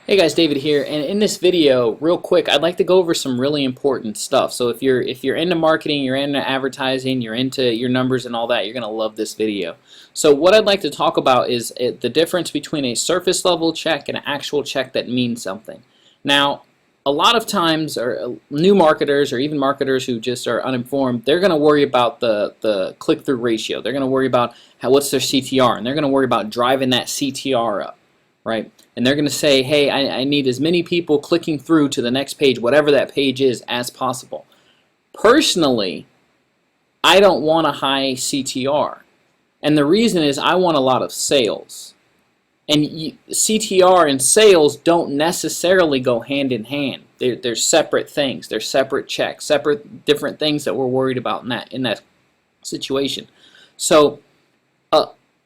Hey guys, David here, and in this video, real quick, I'd like to go over some really important stuff. So if you're into marketing, you're into advertising, you're into your numbers and all that, you're gonna love this video. So what I'd like to talk about is the difference between a surface level check and an actual check that means something. Now, a lot of times, or new marketers or even marketers who just are uninformed, they're gonna worry about the click-through ratio. They're gonna worry about what's their CTR, and they're gonna worry about driving that CTR up, right? And they're going to say, hey, I need as many people clicking through to the next page, whatever that page is, as possible. Personally, I don't want a high CTR. And the reason is I want a lot of sales. And CTR and sales don't necessarily go hand in hand. They're separate things. They're separate checks, separate different things that we're worried about in that situation. So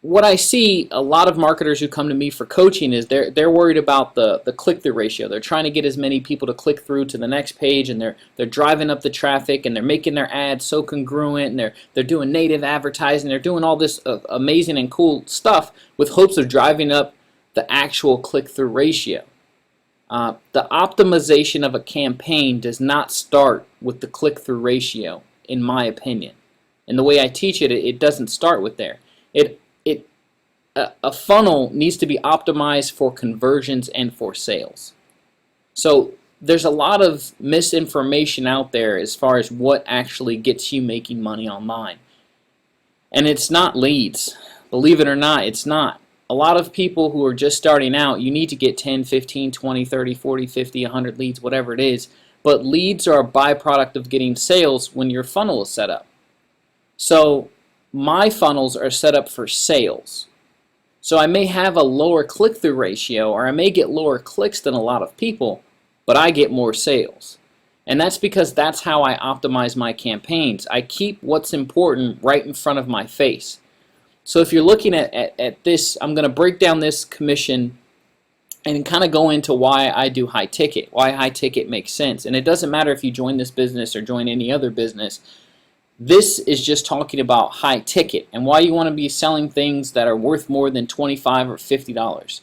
what I see a lot of marketers who come to me for coaching is they're worried about the click-through ratio. They're trying to get as many people to click through to the next page, and they're driving up the traffic, and they're making their ads so congruent, and they're doing native advertising. They're doing all this amazing and cool stuff with hopes of driving up the actual click-through ratio. The optimization of a campaign does not start with the click-through ratio, in my opinion. And the way I teach it, it doesn't start with there. A funnel needs to be optimized for conversions and for sales. So there's a lot of misinformation out there as far as what actually gets you making money online. And it's not leads. Believe it or not, it's not. A lot of people who are just starting out, you need to get 10, 15, 20, 30, 40, 50, 100 leads, whatever it is. But leads are a byproduct of getting sales when your funnel is set up. So my funnels are set up for sales. So I may have a lower click-through ratio, or I may get lower clicks than a lot of people, but I get more sales. And that's because that's how I optimize my campaigns. I keep what's important right in front of my face. So if you're looking at this, I'm going to break down this commission and kind of go into why I do high ticket, why high ticket makes sense. And it doesn't matter if you join this business or join any other business. This is just talking about high ticket and why you want to be selling things that are worth more than $25 or $50.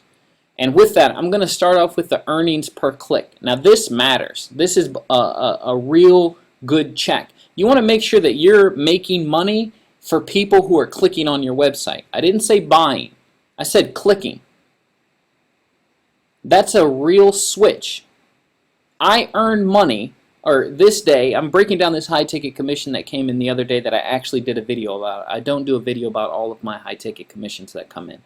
And with that, I'm going to start off with the earnings per click. Now this matters. This is a real good check. You want to make sure that you're making money for people who are clicking on your website. I didn't say buying. I said clicking. That's a real switch. I earn money. Or this day, I'm breaking down this high-ticket commission that came in the other day that I actually did a video about. I don't do a video about all of my high-ticket commissions that come in.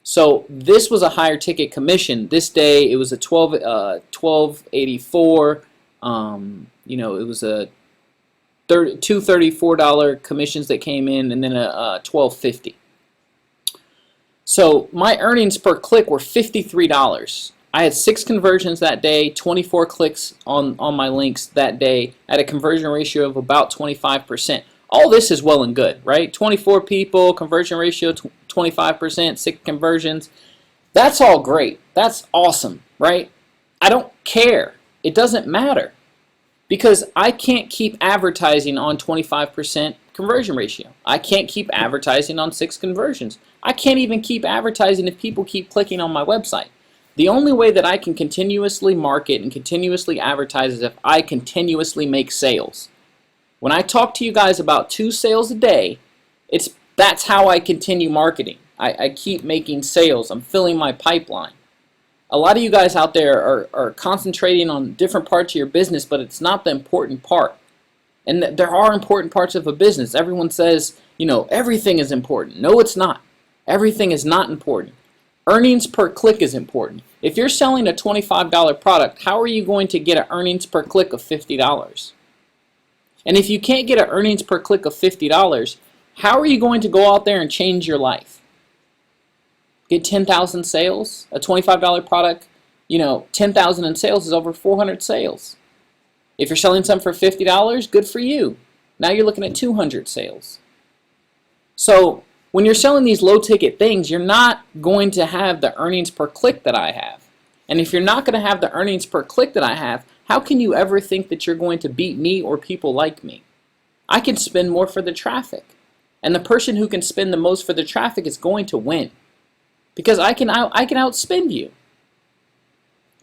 So this was a higher ticket commission. This day, it was a $12.84. You know, it was a two $34 commissions that came in, and then a $12.50. So my earnings per click were $53. I had 6 conversions that day, 24 clicks on my links that day at a conversion ratio of about 25%. All this is well and good, right? 24 people, conversion ratio 25%, 6 conversions. That's all great. That's awesome, right? I don't care. It doesn't matter because I can't keep advertising on 25% conversion ratio. I can't keep advertising on 6 conversions. I can't even keep advertising if people keep clicking on my website. The only way that I can continuously market and continuously advertise is if I continuously make sales. When I talk to you guys about 2 sales a day, that's how I continue marketing. I keep making sales. I'm filling my pipeline. A lot of you guys out there are concentrating on different parts of your business, but it's not the important part. And there are important parts of a business. Everyone says, you know, everything is important. No, it's not. Everything is not important. Earnings per click is important. If you're selling a $25 product, how are you going to get an earnings per click of $50? And if you can't get an earnings per click of $50, how are you going to go out there and change your life? Get 10,000 sales? A $25 product, you know, 10,000 in sales is over 400 sales. If you're selling something for $50, good for you. Now you're looking at 200 sales. So when you're selling these low-ticket things, you're not going to have the earnings per click that I have. And if you're not going to have the earnings per click that I have, how can you ever think that you're going to beat me or people like me? I can spend more for the traffic. And the person who can spend the most for the traffic is going to win. Because I can outspend you.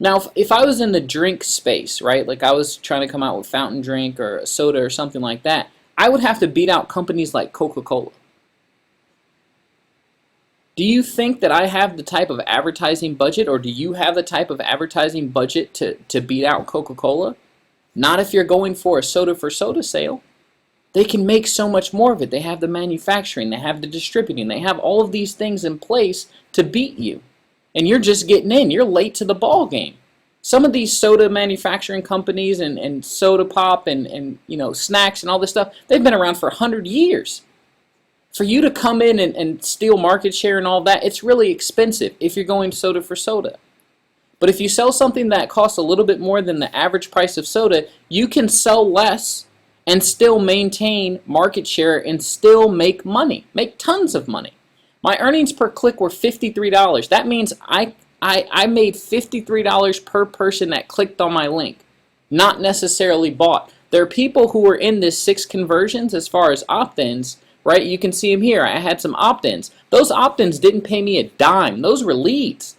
Now, if I was in the drink space, right, like I was trying to come out with fountain drink or a soda or something like that, I would have to beat out companies like Coca-Cola. Do you think that I have the type of advertising budget, or do you have the type of advertising budget to beat out Coca-Cola? Not if you're going for a soda for soda sale. They can make so much more of it. They have the manufacturing, they have the distributing, they have all of these things in place to beat you. And you're just getting in. You're late to the ball game. Some of these soda manufacturing companies and soda pop and you know, snacks and all this stuff, they've been around for 100 years. For you to come in and steal market share and all that, it's really expensive if you're going soda for soda. But if you sell something that costs a little bit more than the average price of soda, you can sell less and still maintain market share and still make money, make tons of money. My earnings per click were $53. That means I made $53 per person that clicked on my link, not necessarily bought. There are people who were in this 6 conversions as far as opt-ins, right? You can see them here. I had some opt-ins. Those opt-ins didn't pay me a dime. Those were leads.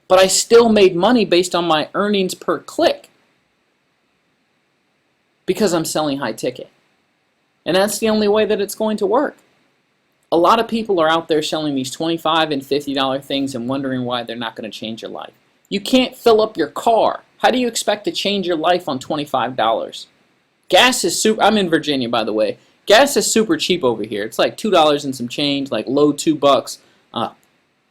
But I still made money based on my earnings per click because I'm selling high ticket. And that's the only way that it's going to work. A lot of people are out there selling these $25 and $50 things and wondering why they're not going to change your life. You can't fill up your car. How do you expect to change your life on $25? Gas is super, I'm in Virginia, by the way. Gas is super cheap over here. It's like $2 and some change, like low $2.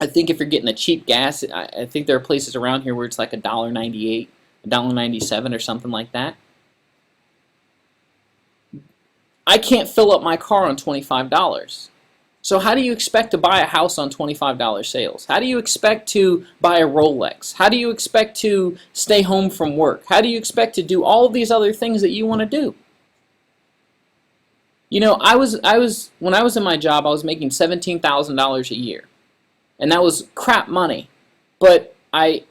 I think if you're getting a cheap gas, I think there are places around here where it's like $1.98, $1.97 or something like that. I can't fill up my car on $25. So how do you expect to buy a house on $25 sales? How do you expect to buy a Rolex? How do you expect to stay home from work? How do you expect to do all of these other things that you want to do? You know, when I was in my job, I was making $17,000 a year. And that was crap money. But I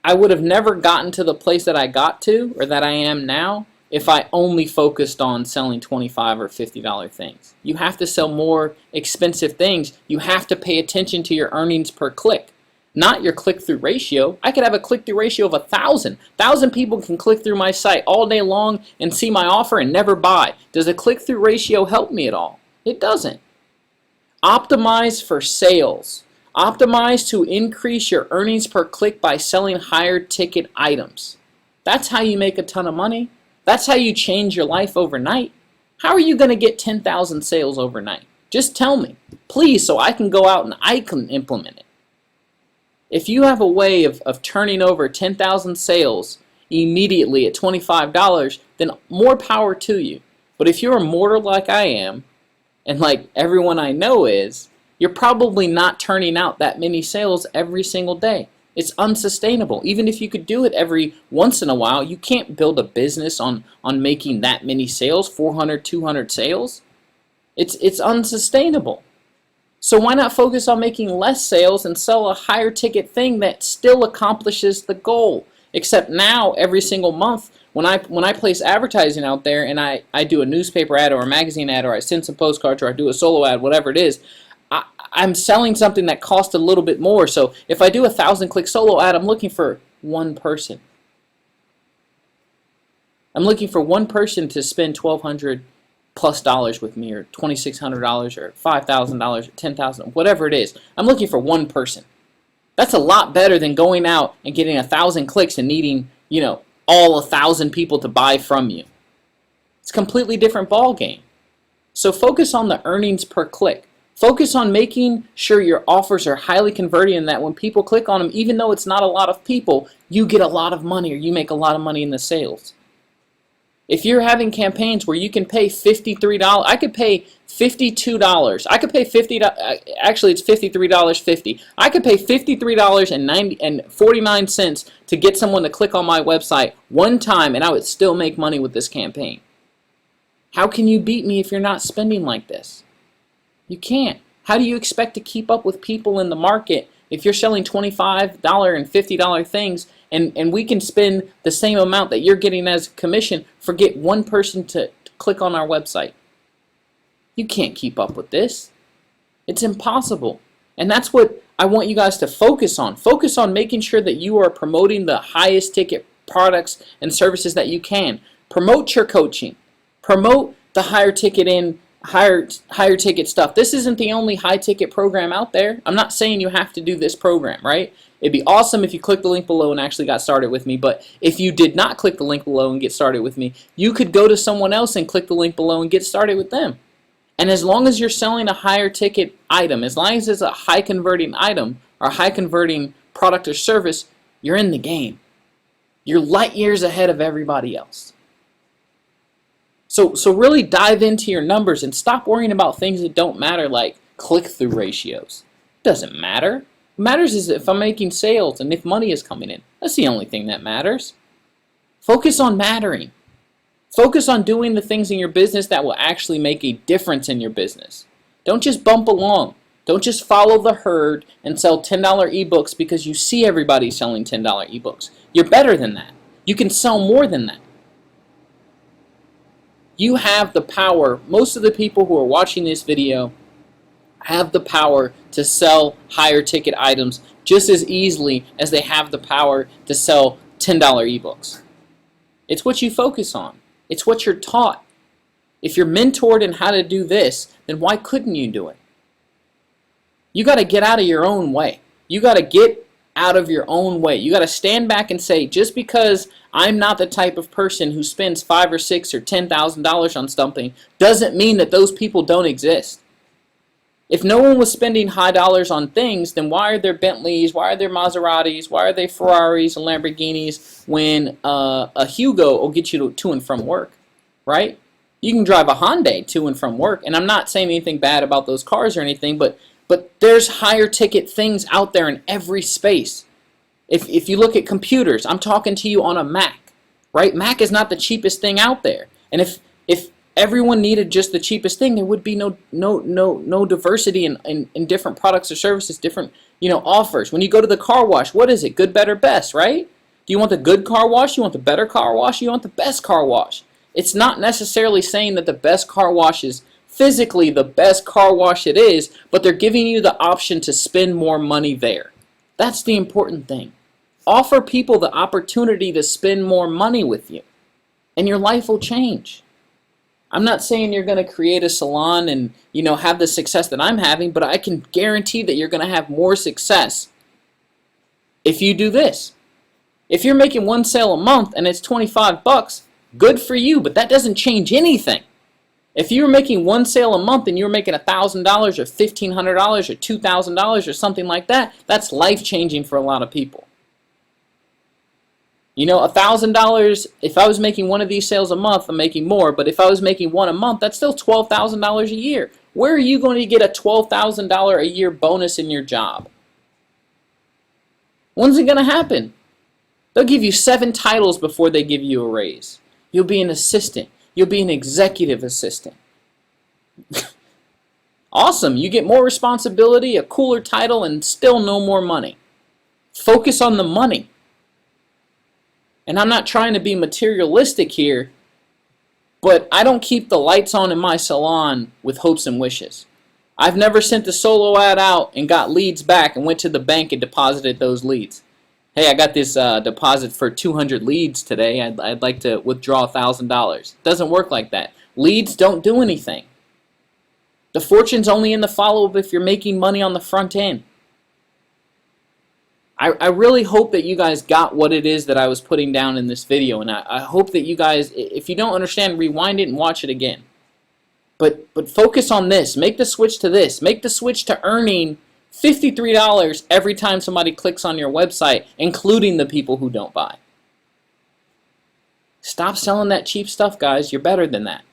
would have never gotten to the place that I got to, or that I am now, if I only focused on selling $25 or $50 things. You have to sell more expensive things. You have to pay attention to your earnings per click, not your click-through ratio. I could have a click-through ratio of 1,000. 1,000 people can click through my site all day long and see my offer and never buy. Does a click-through ratio help me at all? It doesn't. Optimize for sales. Optimize to increase your earnings per click by selling higher ticket items. That's how you make a ton of money. That's how you change your life overnight. How are you going to get 10,000 sales overnight? Just tell me, please, so I can go out and I can implement it. If you have a way of turning over 10,000 sales immediately at $25, then more power to you. But if you're a mortal like I am, and like everyone I know is, you're probably not turning out that many sales every single day. It's unsustainable. Even if you could do it every once in a while, you can't build a business on making that many sales, 400, 200 sales. It's unsustainable. So why not focus on making less sales and sell a higher ticket thing that still accomplishes the goal? Except now, every single month, when I place advertising out there and I do a newspaper ad or a magazine ad or I send some postcards or I do a solo ad, whatever it is, I'm selling something that costs a little bit more. So if I do a 1,000-click solo ad, I'm looking for one person. I'm looking for one person to spend $1,200+ with me, or $2,600, or $5,000, or $10,000, whatever it is. I'm looking for one person. That's a lot better than going out and getting 1,000 clicks and needing, you know, all 1,000 people to buy from you. It's a completely different ball game. So focus on the earnings per click. Focus on making sure your offers are highly converting and that when people click on them, even though it's not a lot of people, you get a lot of money or you make a lot of money in the sales. If you're having campaigns where you can pay $53, I could pay $52. I could pay actually it's $53.50. I could pay $53.49 to get someone to click on my website one time and I would still make money with this campaign. How can you beat me if you're not spending like this? You can't. How do you expect to keep up with people in the market if you're selling $25 and $50 things and we can spend the same amount that you're getting as a commission for get one person to click on our website? You can't keep up with this. It's impossible. And that's what I want you guys to focus on. Focus on making sure that you are promoting the highest ticket products and services that you can. Promote your coaching. Promote the higher ticket stuff. This isn't the only high ticket program out there. I'm not saying you have to do this program, right? It'd be awesome if you clicked the link below and actually got started with me, but if you did not click the link below and get started with me, you could go to someone else and click the link below and get started with them. And as long as you're selling a higher ticket item, as long as it's a high converting item or high converting product or service, you're in the game. You're light years ahead of everybody else. So really dive into your numbers and stop worrying about things that don't matter, like click-through ratios. It doesn't matter. What matters is if I'm making sales and if money is coming in. That's the only thing that matters. Focus on mattering. Focus on doing the things in your business that will actually make a difference in your business. Don't just bump along. Don't just follow the herd and sell $10 ebooks because you see everybody selling $10 ebooks. You're better than that. You can sell more than that. You have the power. Most of the people who are watching this video have the power to sell higher ticket items just as easily as they have the power to sell $10 ebooks. It's what you focus on. It's what you're taught. If you're mentored in how to do this, then why couldn't you do it? You got to get out of your own way. You got to get out of your own way. You got to stand back and say, just because I'm not the type of person who spends $5,000 or $6,000 or $10,000 on something doesn't mean that those people don't exist. If no one was spending high dollars on things, then why are there Bentleys, why are there Maseratis, why are there Ferraris and Lamborghinis when a Hugo will get you to and from work, right? You can drive a Hyundai to and from work, and I'm not saying anything bad about those cars or anything, but there's higher ticket things out there in every space. If you look at computers, I'm talking to you on a Mac, right? Mac is not the cheapest thing out there. And if everyone needed just the cheapest thing, there would be no diversity in different products or services, different offers. When you go to the car wash, what is it? Good, better, best, right? Do you want the good car wash? You want the better car wash? You want the best car wash? It's not necessarily saying that the best car wash is physically the best car wash it is, but they're giving you the option to spend more money there. That's the important thing. Offer people the opportunity to spend more money with you, and your life will change. I'm not saying you're going to create a salon and have the success that I'm having, but I can guarantee that you're going to have more success if you do this. If you're making one sale a month and it's $25, good for you, but that doesn't change anything. If you were making one sale a month and you were making $1,000 or $1,500 or $2,000 or something like that, that's life-changing for a lot of people. $1,000, if I was making one of these sales a month, I'm making more, but if I was making one a month, that's still $12,000 a year. Where are you going to get a $12,000 a year bonus in your job? When's it going to happen? They'll give you 7 titles before they give you a raise. You'll be an assistant. You'll be an executive assistant. Awesome. You get more responsibility, a cooler title, and still no more money. Focus on the money. And I'm not trying to be materialistic here, but I don't keep the lights on in my salon with hopes and wishes. I've never sent the solo ad out and got leads back and went to the bank and deposited those leads. Hey, I got this deposit for 200 leads today. I'd like to withdraw $1,000. Doesn't work like that. Leads don't do anything. The fortune's only in the follow-up if you're making money on the front end. I really hope that you guys got what it is that I was putting down in this video, and I hope that you guys, if you don't understand, rewind it and watch it again. But focus on this. Make the switch to this. Make the switch to earning $53 every time somebody clicks on your website, including the people who don't buy. Stop selling that cheap stuff, guys. You're better than that.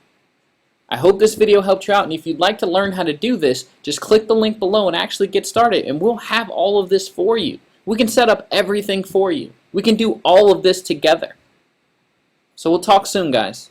I hope this video helped you out, and if you'd like to learn how to do this, just click the link below and actually get started, and we'll have all of this for you. We can set up everything for you. We can do all of this together. So we'll talk soon, guys.